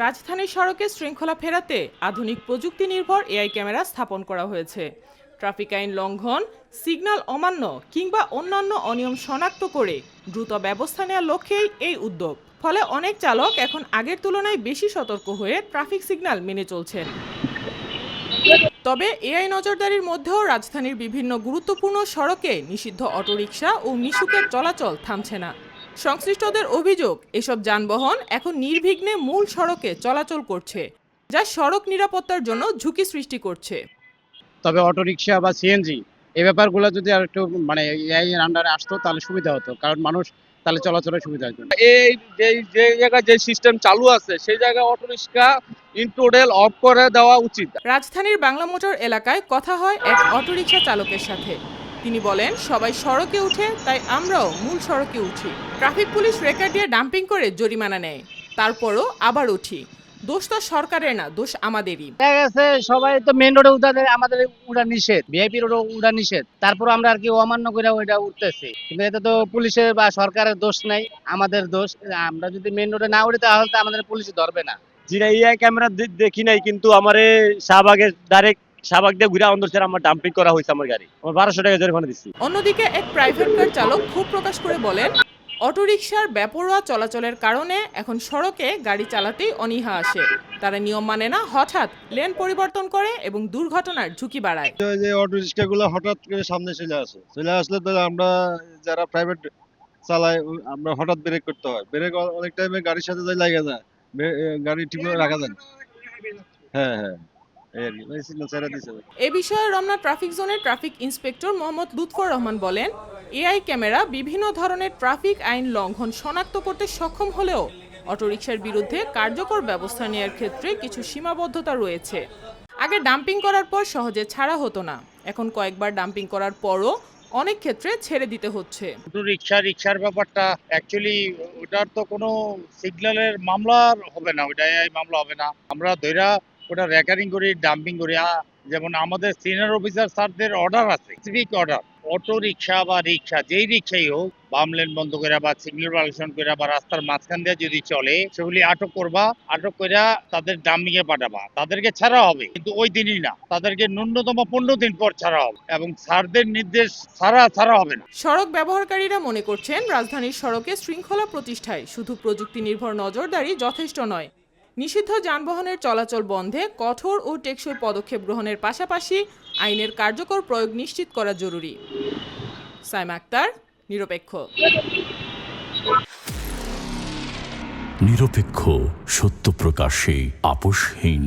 রাজধানীর সড়কে শৃঙ্খলা ফেরাতে আধুনিক প্রযুক্তি নির্ভর এআই ক্যামেরা স্থাপন করা হয়েছে। ট্রাফিক আইন লঙ্ঘন, সিগন্যাল অমান্য কিংবা অন্যান্য অনিয়ম শনাক্ত করে দ্রুত ব্যবস্থা নেওয়ার লক্ষ্যেই এই উদ্যোগ। ফলে অনেক চালক এখন আগের তুলনায় বেশি সতর্ক হয়ে ট্রাফিক সিগন্যাল মেনে চলছেন। তবে এআই নজরদারির মধ্যেও রাজধানীর বিভিন্ন গুরুত্বপূর্ণ সড়কে নিষিদ্ধ অটোরিকশা ও মিশুকের চলাচল থামছে না। সংশ্লিষ্টদের অভিযোগ, এসব যানবাহন এখন নির্বিঘ্নে মূল সড়কে চলাচল করছে, যা সড়ক নিরাপত্তার জন্য ঝুঁকি সৃষ্টি করছে। তবে অটোরিকশা বা সিএনজি এই ব্যাপারগুলো যদি আর একটু এআই এর আন্ডারে আসতো তাহলে সুবিধা হতো, কারণ মানুষ তাহলে চলাচলের সুবিধা হতো। এই যে জায়গায় যে সিস্টেম চালু আছে সেই জায়গায় অটোরিকশা ইন টোটাল অফ করে দেওয়া উচিত। রাজধানীর বাংলা মোটর এলাকায় কথা হয় এক অটোরিকশা চালকের সাথে। তিনি বলেন, সবাই সড়কে উঠে, তাই আমরাও মূল সড়কে উঠি। ট্রাফিক পুলিশ রেকর্ড দিয়ে ডাম্পিং করে জরিমানা নেয়, তারপরও আবার উঠি। দোষ তো সরকারের না, দোষ আমাদেরই। দেখা গেছে সবাই তো মেন রোডে উঠা, আমাদের উড়া নিষেধ, ভিআইপি রোডে উড়া নিষেধ, তারপর আমরা আর কি অমান্য করে ওইটা উঠতেছি। কিন্তু এতে তো পুলিশের বা সরকারের দোষ নাই, আমাদের দোষ। আমরা যদি মেন রোডে না উঠি তাহলে তো আমাদের পুলিশ ধরবে না। যেটা এআই ক্যামেরা দেখি নাই, কিন্তু আমারে শাহবাগের ডাইরেক্ট শাহবাগ দিয়ে ঘুরে অন্দর আমার ডাম্পিং করা হয়েছে আমার গাড়ি। আমার 1200 টাকা জরিমানা দিচ্ছি। অন্যদিকে এক প্রাইভেট কার চালক ক্ষোভ প্রকাশ করে বলেন, অটোরিকশার বেপরোয়া চলাচলের কারণে এখন সড়কে গাড়ি চালাতেই অনীহা আসে। তারা নিয়ম মানে না, হঠাৎ লেন পরিবর্তন করে এবং দুর্ঘটনার ঝুঁকি বাড়ায়। যে অটো রিক্সাগুলো হঠাৎ করে সামনে চলে আসলে তো আমরা যারা প্রাইভেট চালাই আমরা হঠাৎ ব্রেক করতে হয়। ব্রেক অনেক টাইমে গাড়ির সাথে লাগে যায়, গাড়ি ঠিকভাবে রাখা যায় না। হ্যাঁ হ্যাঁ, এ বিষয়ে রমনা ট্রাফিক জোনের ট্রাফিক ইন্সপেক্টর মোহাম্মদ লুৎফর রহমান বলেন, এআই ক্যামেরা বিভিন্ন ধরনের ট্রাফিক আইন লঙ্ঘন শনাক্ত করতে সক্ষম হলেও অটোরিকশার বিরুদ্ধে কার্যকর ব্যবস্থা নেওয়ার ক্ষেত্রে কিছু সীমাবদ্ধতা রয়েছে। আগে ডাম্পিং করার পর সহজে ছাড়া হতো না, এখন কয়েকবার ডাম্পিং করার পরও অনেক ক্ষেত্রে ছেড়ে দিতে হচ্ছে। রিক্সার ব্যাপারটা অ্যাকচুয়ালি ওটার তো কোনো সিগন্যালের মামলা হবে না, ওটা এই মামলা হবে না। আমরা ধৈরা ওটা রেকারিং করি, ডাম্পিং করি। যেমন আমাদের সিনিয়র অফিসার স্যারদের অর্ডার আছে, স্পেসিফিক অর্ডার। অটো রিক্সা বা রিক্সা যেই রিক্সাই হোক, বাম লেন বন্ধ করে বা সিগন্যাল ভায়োলেশন করে বা রাস্তার মাঝখান দিয়ে যদি চলে, সেগুলি আটক করবা। আটক করে তাদের ডাম্পিং এ পাঠাবা, তাদেরকে ছাড়া হবে, কিন্তু ওই দিনই না, তাদেরকে ন্যূনতম 15 দিন পর ছাড়া হবে এবং স্যারদের নির্দেশ ছাড়া হবে না। সড়ক ব্যবহারকারীরা মনে করছেন, রাজধানীর সড়কে শৃঙ্খলা প্রতিষ্ঠায় শুধু প্রযুক্তি নির্ভর নজরদারি যথেষ্ট নয়। নিষিদ্ধ যানবাহনের চলাচল বন্ধে কঠোর ও টেকসই পদক্ষেপ গ্রহণের পাশাপাশি আইনের কার্যকর প্রয়োগ নিশ্চিত করা জরুরি। সাইমা আক্তার, নিরপেক্ষ। নিরপেক্ষ, সত্য প্রকাশে আপোষহীন।